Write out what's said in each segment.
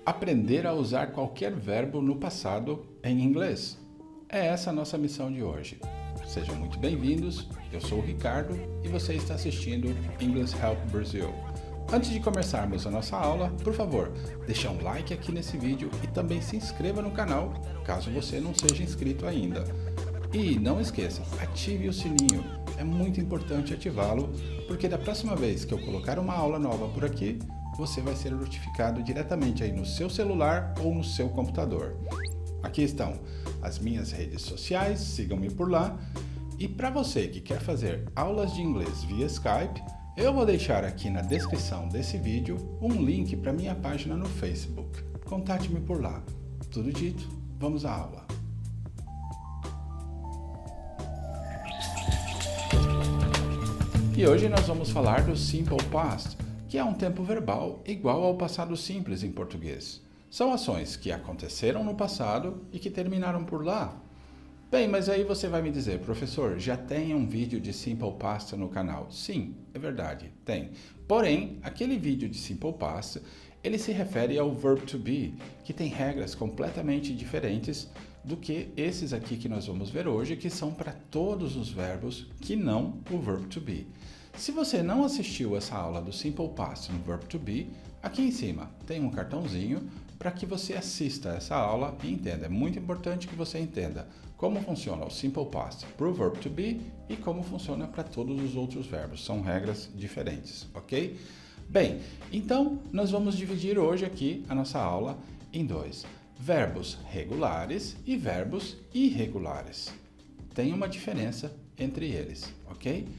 Aprender a usar qualquer verbo no passado em inglês. É essa a nossa missão de hoje. Sejam muito bem-vindos, eu sou o Ricardo e você está assistindo English Help Brazil. Antes de começarmos a nossa aula, por favor, deixe um like aqui nesse vídeo e também se inscreva no canal, caso você não seja inscrito ainda. E não esqueça, ative o sininho, é muito importante ativá-lo, porque da próxima vez que eu colocar uma aula nova por aqui, você vai ser notificado diretamente aí no seu celular ou no seu computador. Aqui estão as minhas redes sociais, sigam-me por lá. E para você que quer fazer aulas de inglês via Skype, eu vou deixar aqui na descrição desse vídeo um link para minha página no Facebook. Contate-me por lá. Tudo dito, vamos à aula. E hoje nós vamos falar do Simple Past, que é um tempo verbal igual ao passado simples em português. São ações que aconteceram no passado e que terminaram por lá. Bem, mas aí você vai me dizer, professor, já tem um vídeo de Simple Past no canal? Sim, é verdade, tem. Porém, aquele vídeo de Simple Past, ele se refere ao verb to be, que tem regras completamente diferentes do que esses aqui que nós vamos ver hoje, que são para todos os verbos que não o verb to be. Se você não assistiu essa aula do Simple Past no verb to be, aqui em cima tem um cartãozinho para que você assista essa aula e entenda. É muito importante que você entenda como funciona o Simple Past para o verb to be e como funciona para todos os outros verbos. São regras diferentes, ok? Bem, então nós vamos dividir hoje aqui a nossa aula em dois. Verbos regulares e verbos irregulares. Tem uma diferença entre eles, ok?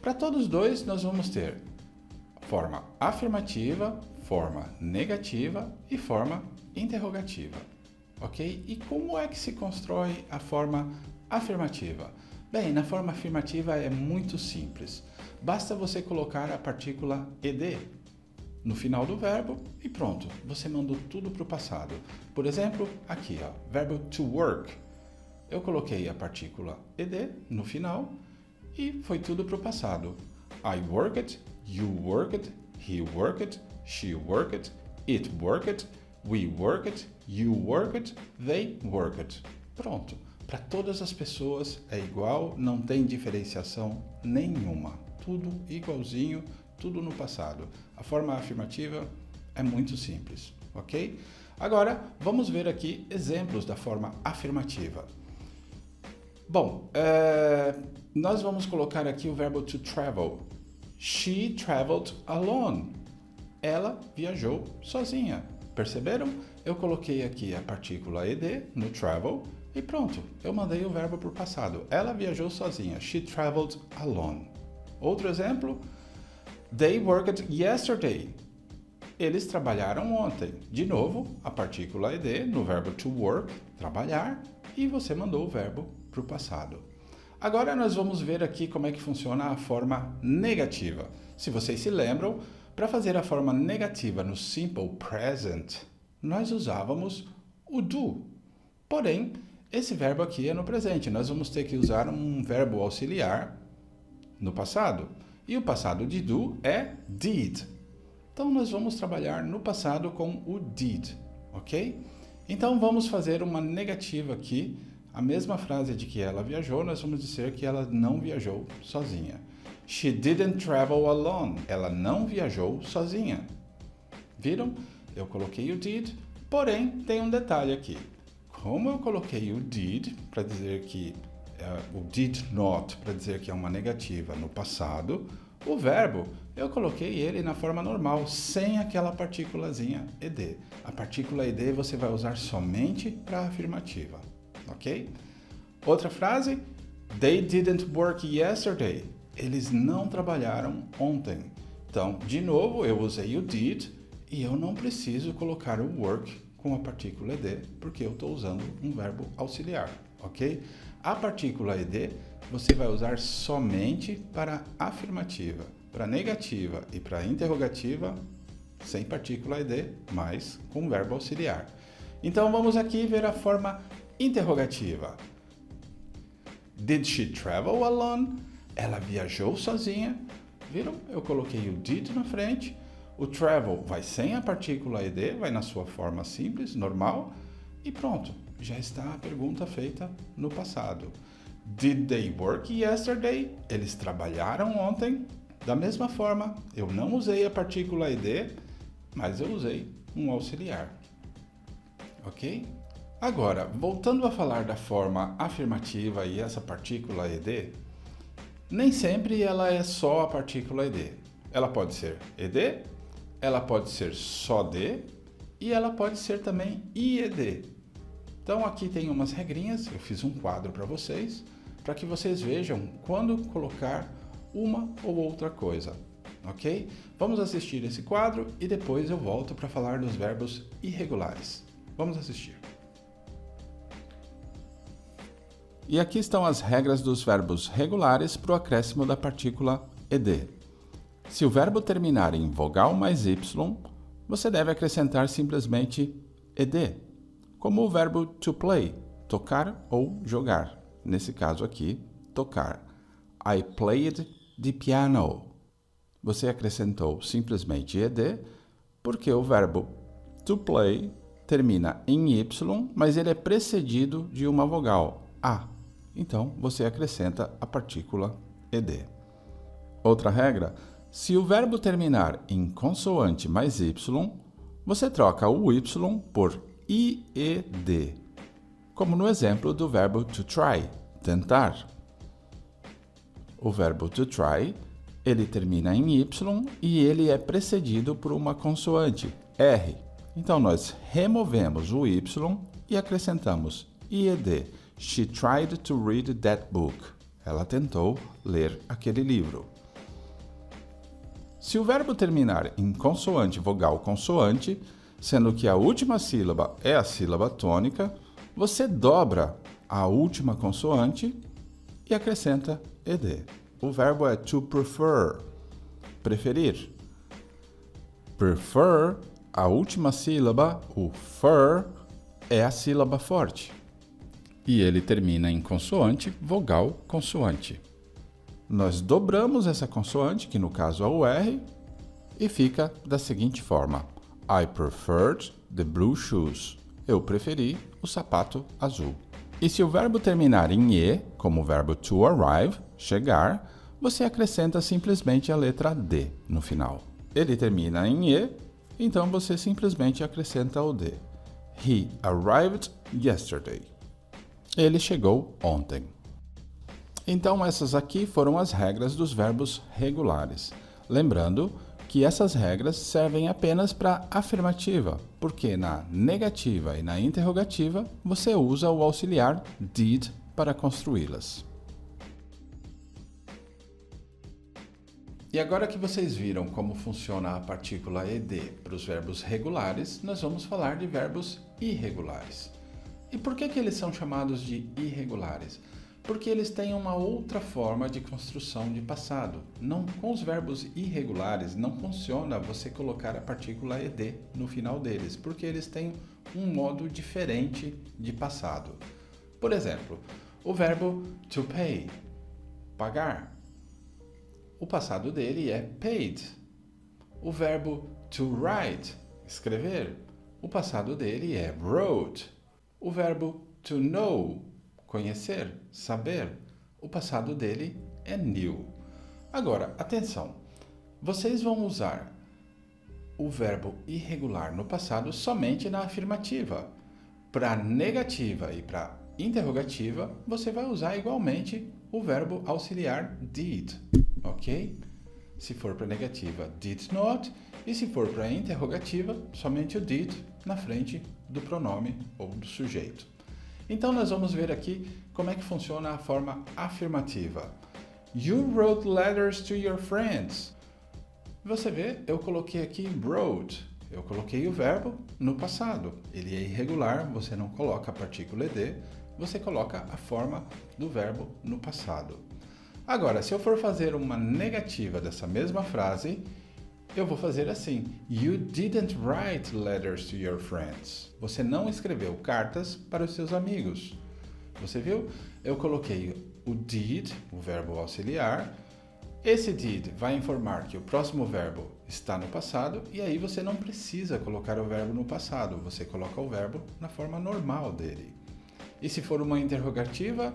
Para todos os dois, nós vamos ter forma afirmativa, forma negativa e forma interrogativa, ok? E como é que se constrói a forma afirmativa? Bem, na forma afirmativa é muito simples. Basta você colocar a partícula ed no final do verbo e pronto, você mandou tudo para o passado. Por exemplo, aqui, ó, verbo to work. Eu coloquei a partícula ed no final e foi tudo para o passado. I worked, you worked, he worked, she worked, it worked, we worked, you worked, they worked. Pronto. Para todas as pessoas é igual, não tem diferenciação nenhuma. Tudo igualzinho, tudo no passado. A forma afirmativa é muito simples, ok? Agora, vamos ver aqui exemplos da forma afirmativa. Bom, nós vamos colocar aqui o verbo to travel. She traveled alone. Ela viajou sozinha. Perceberam? Eu coloquei aqui a partícula ed no travel e pronto, eu mandei o verbo para o passado. Ela viajou sozinha. She traveled alone. Outro exemplo. They worked yesterday. Eles trabalharam ontem. De novo, a partícula ed no verbo to work, trabalhar, e você mandou o verbo para o passado. Agora nós vamos ver aqui como é que funciona a forma negativa. Se vocês se lembram, para fazer a forma negativa no simple present, nós usávamos o do. Porém, esse verbo aqui é no presente. Nós vamos ter que usar um verbo auxiliar no passado. E o passado de do é did. Então, nós vamos trabalhar no passado com o did, ok? Então, vamos fazer uma negativa aqui. A mesma frase de que ela viajou, nós vamos dizer que ela não viajou sozinha. She didn't travel alone. Ela não viajou sozinha. Viram? Eu coloquei o did, porém, tem um detalhe aqui. Como eu coloquei o did, para dizer que o did not, para dizer que é uma negativa no passado, o verbo, eu coloquei ele na forma normal, sem aquela partículazinha ed. A partícula ed você vai usar somente para a afirmativa, ok? Outra frase, they didn't work yesterday. Eles não trabalharam ontem. Então, de novo, eu usei o did e eu não preciso colocar o work com a partícula ed, porque eu estou usando um verbo auxiliar, ok? A partícula ed você vai usar somente para afirmativa. Para negativa e para interrogativa, sem partícula ed, mas com verbo auxiliar. Então vamos aqui ver a forma interrogativa. Did she travel alone? Ela viajou sozinha. Viram? Eu coloquei o did na frente. O travel vai sem a partícula ed, vai na sua forma simples, normal, e pronto, já está a pergunta feita no passado. Did they work yesterday? Eles trabalharam ontem? Da mesma forma, eu não usei a partícula ed, mas eu usei um auxiliar. Ok? Agora, voltando a falar da forma afirmativa e essa partícula ed, nem sempre ela é só a partícula ed. Ela pode ser ed, ela pode ser só d e ela pode ser também ied. Então aqui tem umas regrinhas, eu fiz um quadro para vocês que vocês vejam quando colocar uma ou outra coisa, ok? Vamos assistir esse quadro e depois eu volto para falar dos verbos irregulares. Vamos assistir. E aqui estão as regras dos verbos regulares para o acréscimo da partícula ed. Se o verbo terminar em vogal mais y, você deve acrescentar simplesmente ed, como o verbo to play, tocar ou jogar. Nesse caso aqui, tocar. I played the piano. Você acrescentou simplesmente ed, porque o verbo to play termina em y, mas ele é precedido de uma vogal, a. Então, você acrescenta a partícula ed. Outra regra, se o verbo terminar em consoante mais y, você troca o y por ied, como no exemplo do verbo to try, tentar. O verbo to try, ele termina em y e ele é precedido por uma consoante, r. Então, nós removemos o y e acrescentamos ied. She tried to read that book. Ela tentou ler aquele livro. Se o verbo terminar em consoante, vogal, consoante, sendo que a última sílaba é a sílaba tônica, você dobra a última consoante e acrescenta ed. O verbo é to prefer, preferir. Prefer, a última sílaba, o fer, é a sílaba forte. E ele termina em consoante, vogal, consoante. Nós dobramos essa consoante, que no caso é o R, e fica da seguinte forma. I preferred the blue shoes. Eu preferi o sapato azul. E se o verbo terminar em E, como o verbo to arrive, chegar, você acrescenta simplesmente a letra D no final. Ele termina em E, então você simplesmente acrescenta o D. He arrived yesterday. Ele chegou ontem. Então, essas aqui foram as regras dos verbos regulares. Lembrando que essas regras servem apenas para afirmativa, porque na negativa e na interrogativa você usa o auxiliar did para construí-las. E agora que vocês viram como funciona a partícula ed para os verbos regulares, nós vamos falar de verbos irregulares. E por que eles são chamados de irregulares? Porque eles têm uma outra forma de construção de passado. Com os verbos irregulares não funciona você colocar a partícula ed no final deles, porque eles têm um modo diferente de passado. Por exemplo, o verbo to pay, pagar. O passado dele é paid. O verbo to write, escrever. O passado dele é wrote. O verbo to know, conhecer, saber. O passado dele é knew. Agora, atenção. Vocês vão usar o verbo irregular no passado somente na afirmativa. Para negativa e para interrogativa, você vai usar igualmente o verbo auxiliar did, ok? Se for para negativa, did not, e se for para interrogativa, somente o did na frente do pronome ou do sujeito. Então, nós vamos ver aqui como é que funciona a forma afirmativa. You wrote letters to your friends. Você vê, eu coloquei aqui wrote. Eu coloquei o verbo no passado. Ele é irregular, você não coloca a partícula ed, você coloca a forma do verbo no passado. Agora, se eu for fazer uma negativa dessa mesma frase, eu vou fazer assim. You didn't write letters to your friends. Você não escreveu cartas para os seus amigos. Você viu? Eu coloquei o did, o verbo auxiliar. Esse did vai informar que o próximo verbo está no passado e aí você não precisa colocar o verbo no passado, você coloca o verbo na forma normal dele. E se for uma interrogativa,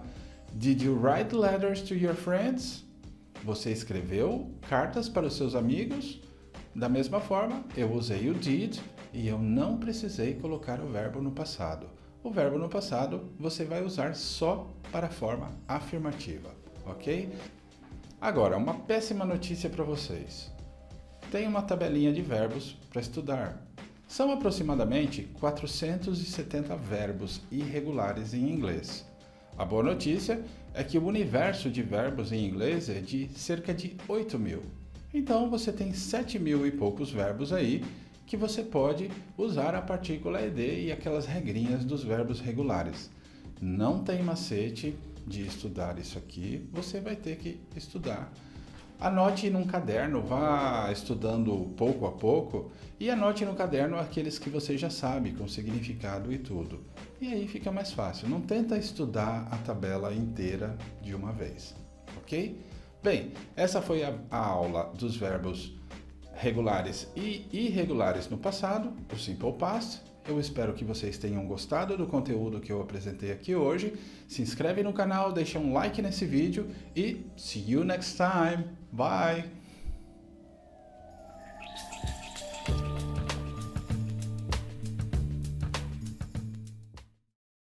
did you write letters to your friends? Você escreveu cartas para os seus amigos? Da mesma forma, eu usei o did e eu não precisei colocar o verbo no passado. O verbo no passado você vai usar só para a forma afirmativa, ok? Agora, uma péssima notícia para vocês. Tem uma tabelinha de verbos para estudar. São aproximadamente 470 verbos irregulares em inglês. A boa notícia é que o universo de verbos em inglês é de cerca de 8.000. Então você tem 7.000 e poucos verbos aí que você pode usar a partícula ed e aquelas regrinhas dos verbos regulares. Não tem macete de estudar isso aqui, você vai ter que estudar. Anote num caderno, vá estudando pouco a pouco e anote no caderno aqueles que você já sabe, com significado e tudo. E aí fica mais fácil, não tenta estudar a tabela inteira de uma vez, ok? Bem, essa foi a aula dos verbos regulares e irregulares no passado, o Simple Past. Eu espero que vocês tenham gostado do conteúdo que eu apresentei aqui hoje. Se inscreve no canal, deixa um like nesse vídeo e see you next time. Bye!